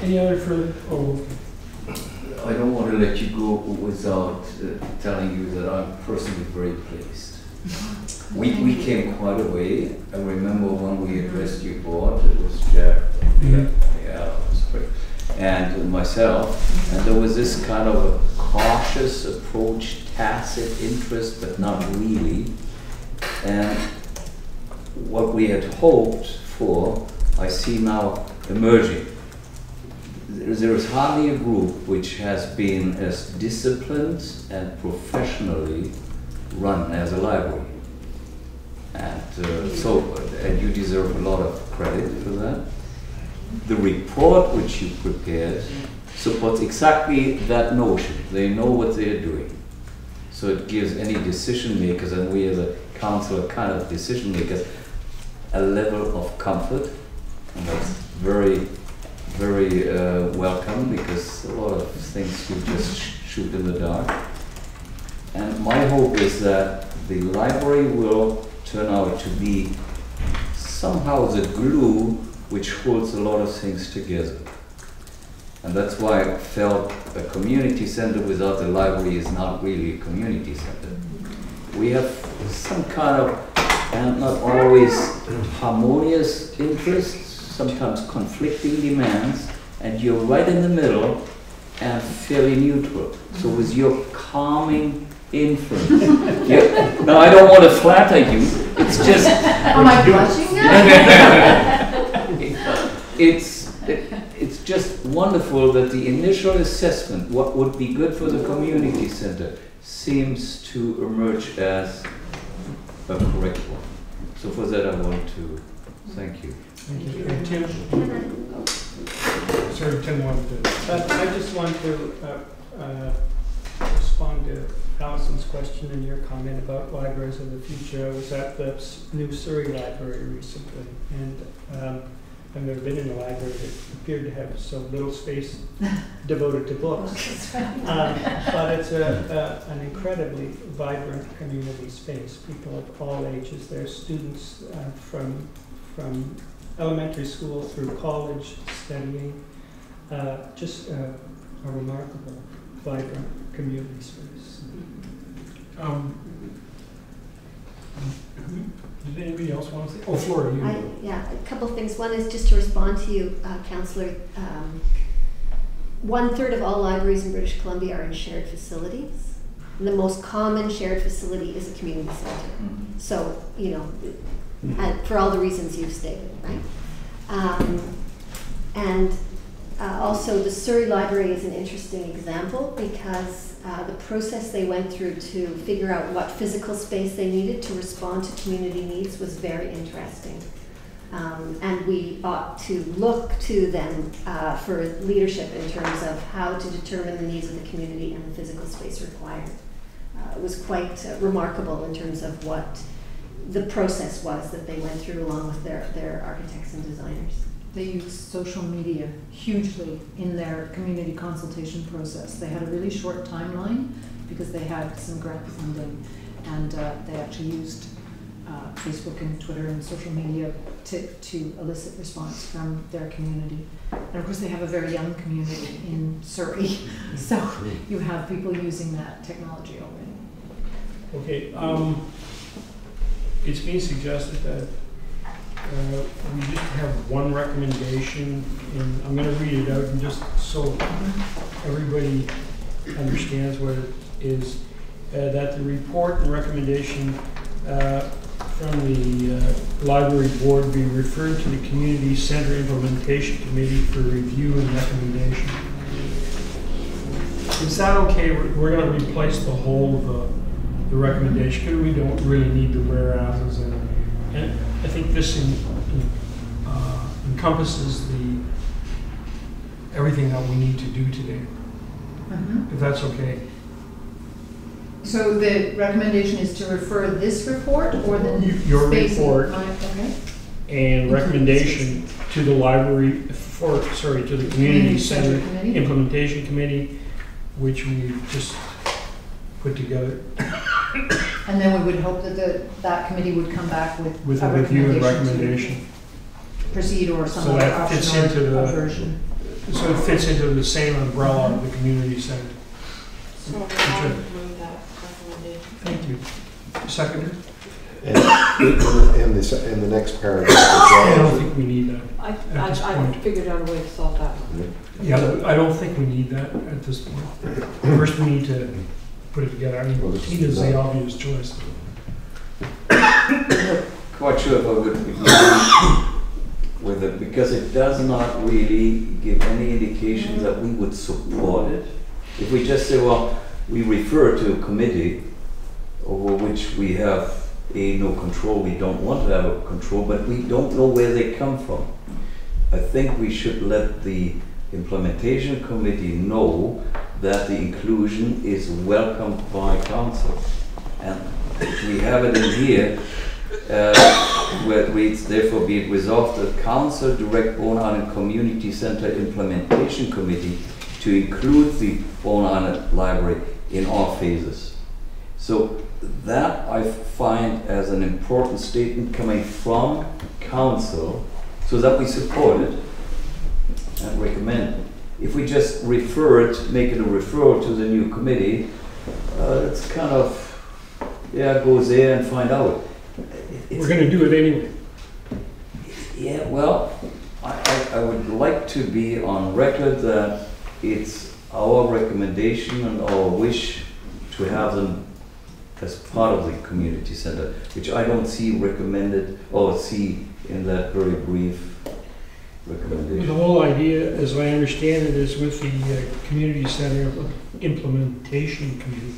Any other further? Oh. I don't want to let you go without telling you that I'm personally very pleased. We came quite a way. I remember when we addressed your board, it was Jack, yeah, that was great, and myself, and there was this kind of a cautious approach, tacit interest, but not really. And what we had hoped for, I see now emerging. There is hardly a group which has been as disciplined and professionally run as a library. And and you deserve a lot of credit for that. The report which you prepared supports exactly that notion. They know what they're doing. So it gives any decision makers, and we as a council are kind of decision makers, a level of comfort. And that's very, very welcome, because a lot of things you just shoot in the dark. And my hope is that the library will turn out to be somehow the glue which holds a lot of things together. And that's why I felt a community center without the library is not really a community center. We have some kind of, and not always harmonious interests, sometimes conflicting demands, and you're right in the middle and fairly neutral. So with your calming influence, now I don't want to flatter you, it's just... Am I blushing now? It's just wonderful that the initial assessment, what would be good for the community center, seems to emerge as a correct one. So for that I want to thank you. Thank you. Tim? Sorry, Tim wanted to. I just want to respond to Allison's question and your comment about libraries of the future. I was at the new Surrey Library recently, and I've never been in a library that appeared to have so little space devoted to books. But it's an incredibly vibrant community space. People of all ages. There's students from elementary school through college studying. Just a remarkable, vibrant community space. Did anybody else want to say? Oh, Flora, you. Yeah, a couple of things. One is just to respond to you, Councillor. 1/3 of all libraries in British Columbia are in shared facilities. And the most common shared facility is a community center. So, you know, for all the reasons you've stated, right? Also, the Surrey Library is an interesting example because the process they went through to figure out what physical space they needed to respond to community needs was very interesting. And we ought to look to them for leadership in terms of how to determine the needs of the community and the physical space required. It was quite remarkable in terms of what the process was that they went through along with their architects and designers. They used social media hugely in their community consultation process. They had a really short timeline because they had some grant funding, and they actually used Facebook and Twitter and social media to elicit response from their community. And of course they have a very young community in Surrey, so you have people using that technology already. Okay, it's being suggested that we just have one recommendation, and I'm going to read it out, and just so everybody understands what it is, that the report and recommendation from the library board be referred to the Community Center Implementation Committee for review and recommendation. Is that okay? We're going to replace the whole of the recommendation because we don't really need the whereases, and I think this encompasses everything that we need to do today. If that's okay. So the recommendation is to refer this report or the your report okay. and recommendation to the library to the Community Center Implementation Committee, which we just put together. And then we would hope that that committee would come back with a review and recommendation. Proceed or some so other that fits option into or version. So it fits into the same umbrella of the community center. So I'll move that recommendation. Thank you. Seconder? And the next paragraph I as don't well. think we need that. this I point. figured out a way to solve that one. Yeah, I don't think we need that at this point. First, we need to put it together. I mean, Well, this is Tina's the not- obvious choice. Quite sure if I would agree with it, because it does not really give any indication that we would support it. If we just say, well, we refer to a committee over which we have no control, we don't want to have a control, but we don't know where they come from. I think we should let the implementation committee know that the inclusion is welcomed by council. And if we have it in here, where it reads, therefore be it resolved that council direct Bowen Island Community Center Implementation Committee to include the Bowen Island Library in all phases. So that I find as an important statement coming from council, so that we support it and recommend it. If we just refer it, make it a referral to the new committee, it's kind of, yeah, go there and find out. We're going to do it anyway. Yeah, well, I would like to be on record that it's our recommendation and our wish to have them as part of the community center, which I don't see recommended or see in that very brief The recommendation. whole idea, as I understand it, is with the Community Center Implementation Committee,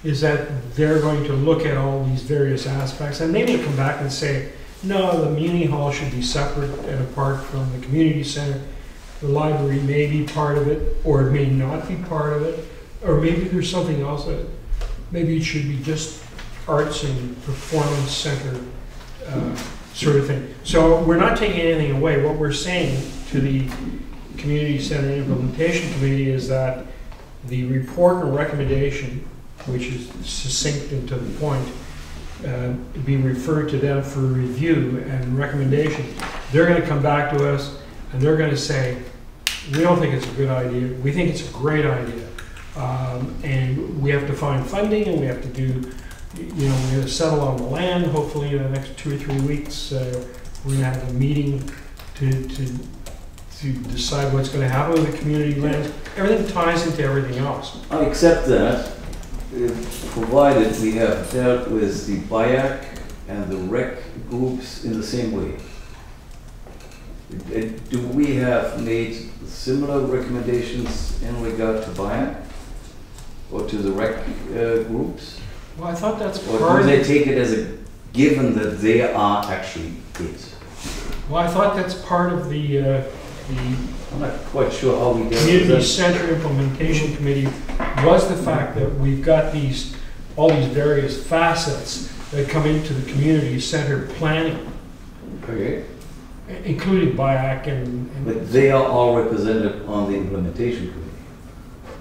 is that they're going to look at all these various aspects, and they may come back and say, no, the Muni Hall should be separate and apart from the community center. The library may be part of it, or it may not be part of it, or maybe there's something else that, maybe it should be just arts and performance center sort of thing. So we're not taking anything away. What we're saying to the Community Center Implementation Committee is that the report and recommendation, which is succinct and to the point, be referred to them for review and recommendation. They're going to come back to us and they're going to say, we don't think it's a good idea. We think it's a great idea. And we have to find funding and we have to do, we have to settle on the land. Hopefully in the next 2 or 3 weeks, we're going to have a meeting to decide what's going to happen with the community lands. Everything ties into everything else. I accept that, provided we have dealt with the BIAC and the rec groups in the same way. Do we have made similar recommendations in regard to BIAC or to the rec groups? Well, I thought that's Or part do of they it. take it as a given that they are actually it? Well, I thought that's part of the I'm not quite sure how we dealt with Community that. Center Implementation Committee was the fact that we've got all these various facets that come into the community center planning, Okay. including BIAC and But they are all represented on the implementation committee.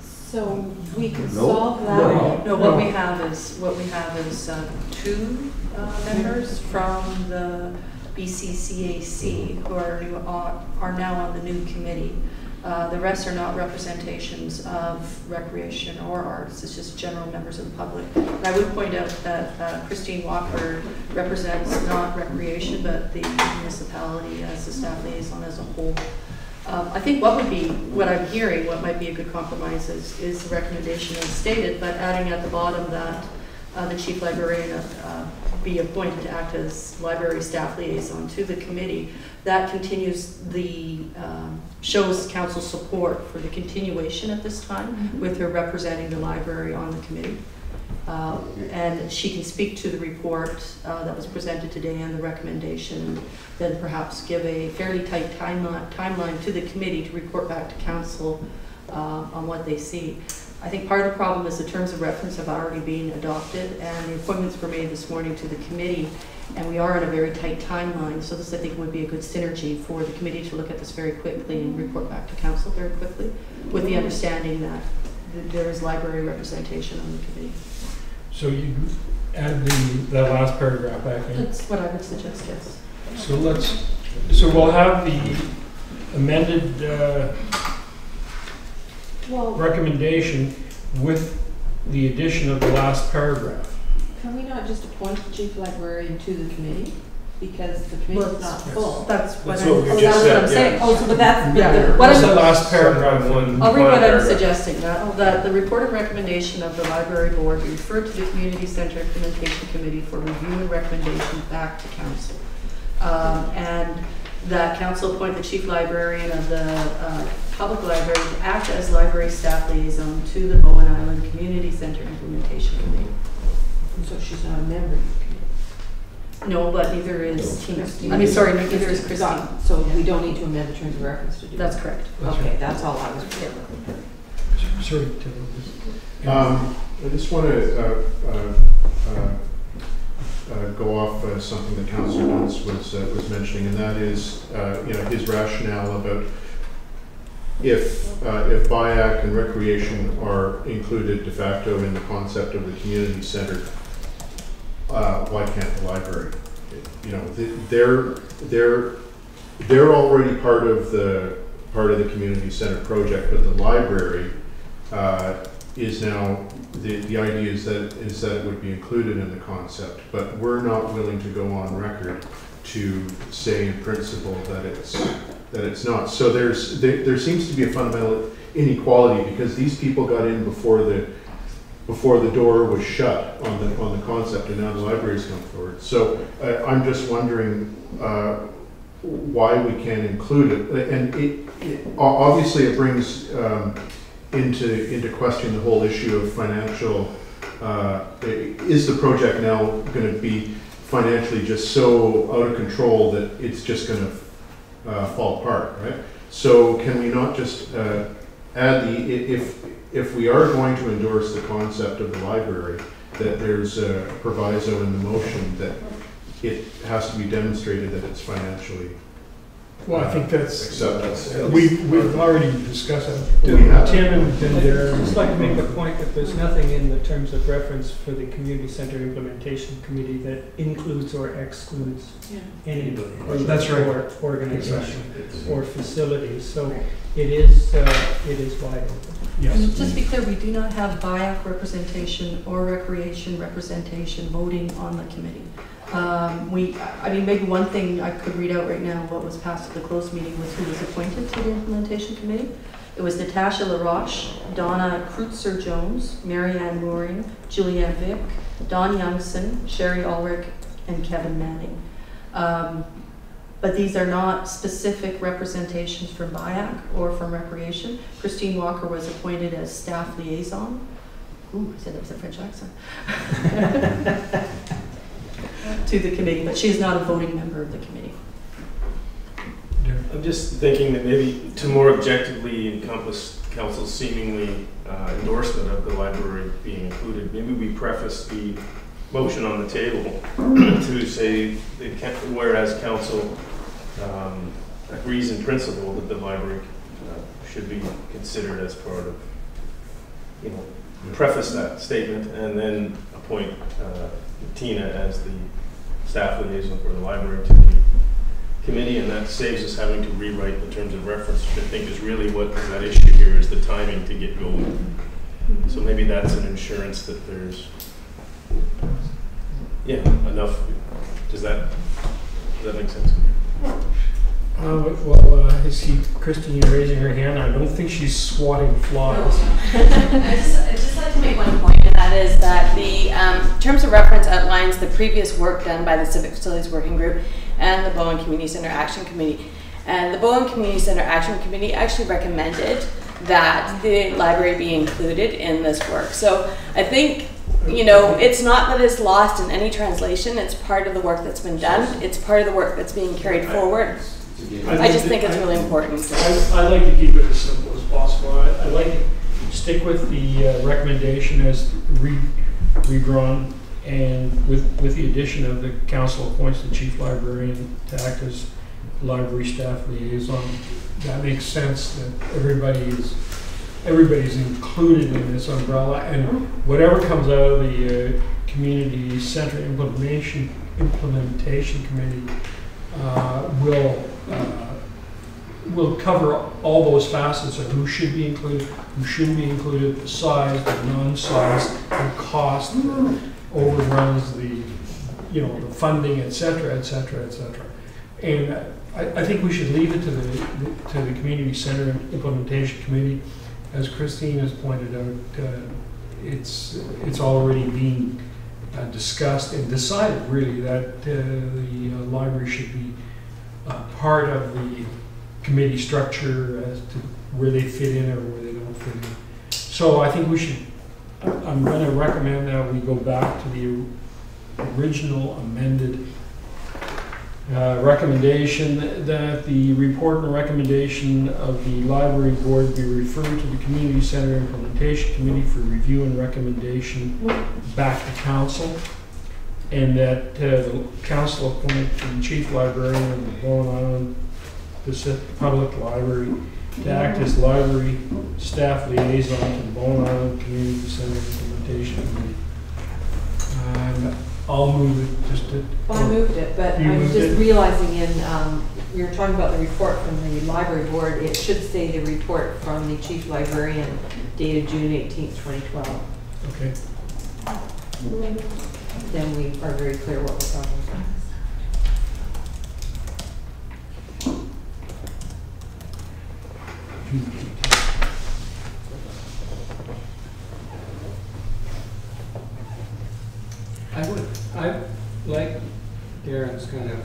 So we can No. solve that. No. No, what we have is 2 members from the BCCAC who are now on the new committee. The rest are not representations of recreation or arts. It's just general members of the public. And I would point out that Christine Walker represents not recreation, but the municipality as the staff liaison as a whole. I think what I'm hearing, what might be a good compromise is the recommendation as stated, but adding at the bottom that the chief librarian be appointed to act as library staff liaison to the committee. That continues shows council support for the continuation at this time with her representing the library on the committee. And she can speak to the report that was presented today and the recommendation, and then perhaps give a fairly tight timeline to the committee to report back to council on what they see. I think part of the problem is the terms of reference have already been adopted and the appointments were made this morning to the committee, and we are on a very tight timeline. So this, I think, would be a good synergy for the committee to look at this very quickly and report back to council very quickly, with the understanding that there is library representation on the committee. so you add that last paragraph back in. That's what I would suggest, yes. So we'll have the amended recommendation with the addition of the last paragraph. Can we not just appoint the chief librarian to the committee? Because the committee's not full. That's what That's what we I'm just said, I'm saying. Oh, so but that's, Yeah. What is the last paragraph? I'll read what I'm suggesting. That the report and recommendation of the library board be referred to the Community Center Implementation Committee for review and recommendation back to council. And that council appoint the chief librarian of the public library to act as library staff liaison to the Bowen Island Community Center Implementation Committee. so she's not a member of the committee. No, but neither is Tina. Christine. I mean, sorry, neither is Christine. Got it. So we don't need to amend the terms of reference to do that? That's correct. Okay, that's all I was. Sorry, I just want to go off something that Councillor Dunst was mentioning, and that is, his rationale about if BIAC and recreation are included de facto in the concept of the community center, why can't the library? They're already part of the community center project, but the library is now the idea is that it would be included in the concept, but we're not willing to go on record to say in principle that it's not. So there seems to be a fundamental inequality because these people got in before the door was shut on the concept, and now the library's come forward. So I'm just wondering why we can't include it, and it obviously it brings into question the whole issue of financial. Is the project now going to be financially just so out of control that it's just going to fall apart, right? So can we not just add if we are going to endorse the concept of the library, that there's a proviso in the motion that it has to be demonstrated that it's financially well, I think that's acceptable. We've already discussed it. We have. Tim and there. I'd just like to make the point that there's nothing in the terms of reference for the Community Center Implementation Committee that includes or excludes any That's right. or organization or facilities. So it is wide open. Yes. And just to be clear, we do not have BIAC representation or recreation representation voting on the committee. I mean, maybe one thing I could read out right now, what was passed at the closed meeting was who was appointed to the implementation committee. It was Natasha LaRoche, Donna Kreutzer-Jones, Marianne Mooring, Julianne Vick, Don Youngson, Sherry Ulrich, and Kevin Manning. But these are not specific representations from BIAC or from recreation. Christine Walker was appointed as staff liaison. Ooh, I said that was a French accent. To the committee, but she is not a voting member of the committee. I'm just thinking that maybe to more objectively encompass council's seemingly endorsement of the library being included, maybe we preface the motion on the table to say, whereas council agrees in principle that the library should be considered as part of, preface that statement and then appoint Tina as the staff liaison for the library to the committee, and that saves us having to rewrite the terms of reference, which I think is really what that issue here is, the timing to get going. So maybe that's an assurance that there's enough. Does that make sense? I see Christine raising her hand. I don't think she's swatting flies. I'd just like to make one point, and that is that the terms of reference outlines the previous work done by the Civic Facilities Working Group and the Bowen Community Center Action Committee. And the Bowen Community Center Action Committee actually recommended that the library be included in this work. So I think, it's not that it's lost in any translation. It's part of the work that's been done. It's part of the work that's being carried forward. I just think it's really important. I like to keep it as simple as possible. I like to stick with the recommendation as redrawn, and with the addition of the council appoints the chief librarian to act as library staff liaison. That makes sense that everybody's included in this umbrella, and whatever comes out of the community center implementation committee will will cover all those facets of who should be included, who shouldn't be included, the size, the non-size, the cost, the overruns, the, you know, the funding, et cetera, et cetera, et cetera. And I think we should leave it to the Community Center Implementation Committee. As Christine has pointed out, it's already being discussed and decided really that the library should be part of the committee structure as to where they fit in or where they don't fit in. So I think we should, I'm going to recommend that we go back to the original amended recommendation that the report and recommendation of the library board be referred to the Community Center Implementation Committee for review and recommendation back to council, and that the council appoint the chief librarian of the Bowen Island Pacific Public Library to act as library staff liaison to the Bowen Island Community Center Implementation Committee. I'll move it just to... Well, I moved it, but I'm just realizing we were talking about the report from the library board. It should say the report from the chief librarian dated June 18th, 2012. Okay. Then we are very clear what we're talking about. I like Darren's kind of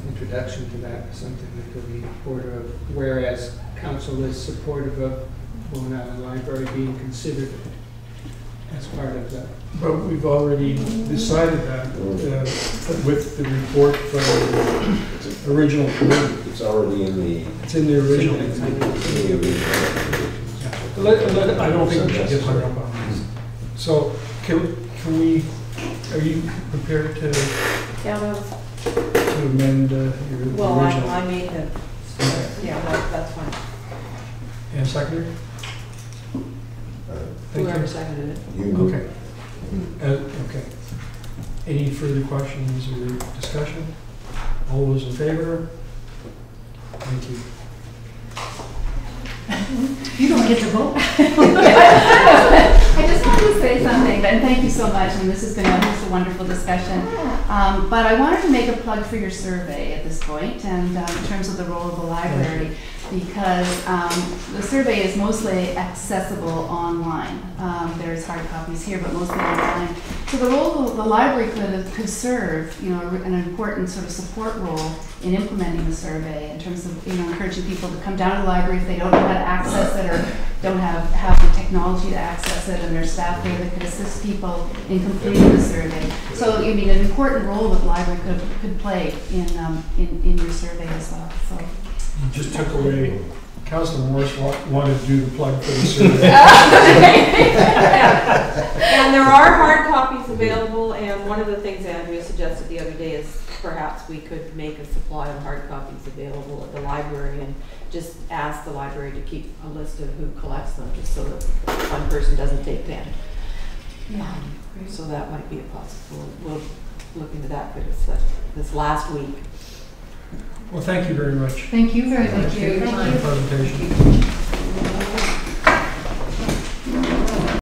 introduction to that, something that could be supportive of, whereas council is supportive of Bowen Island Library being considered as part of that. But we've already decided that with the report from the original committee. It's already in the... It's in the original. I don't think we should get hung up on this. So can we, are you prepared to amend your Well, original? I made the, yeah, that's fine. And seconder? Whoever seconded it. Okay. Okay. Any further questions or discussion? All those in favor? Thank you. You don't get to vote. I just wanted to say something, and thank you so much, and this has been just a wonderful discussion. But I wanted to make a plug for your survey at this point, and in terms of the role of the library, because the survey is mostly accessible online. There's hard copies here, but mostly online. So the role of the library could serve, you know, an important sort of support role in implementing the survey in terms of, you know, encouraging people to come down to the library if they don't know how to access it or don't have the technology to access it, and their staff there that could assist people in completing the survey. So, I mean, an important role that the library could play in your survey as well. So. You just took away, Councilor Morris wanted to do the plug for the survey. And there are hard copies available, and one of the things Andrea suggested the other day is perhaps we could make a supply of hard copies available at the library and just ask the library to keep a list of who collects them, just so that one person doesn't take 10. So that might be a possible. We'll look into that for this last week. Well, thank you very much. Thank you very much. Thank you. For your presentation.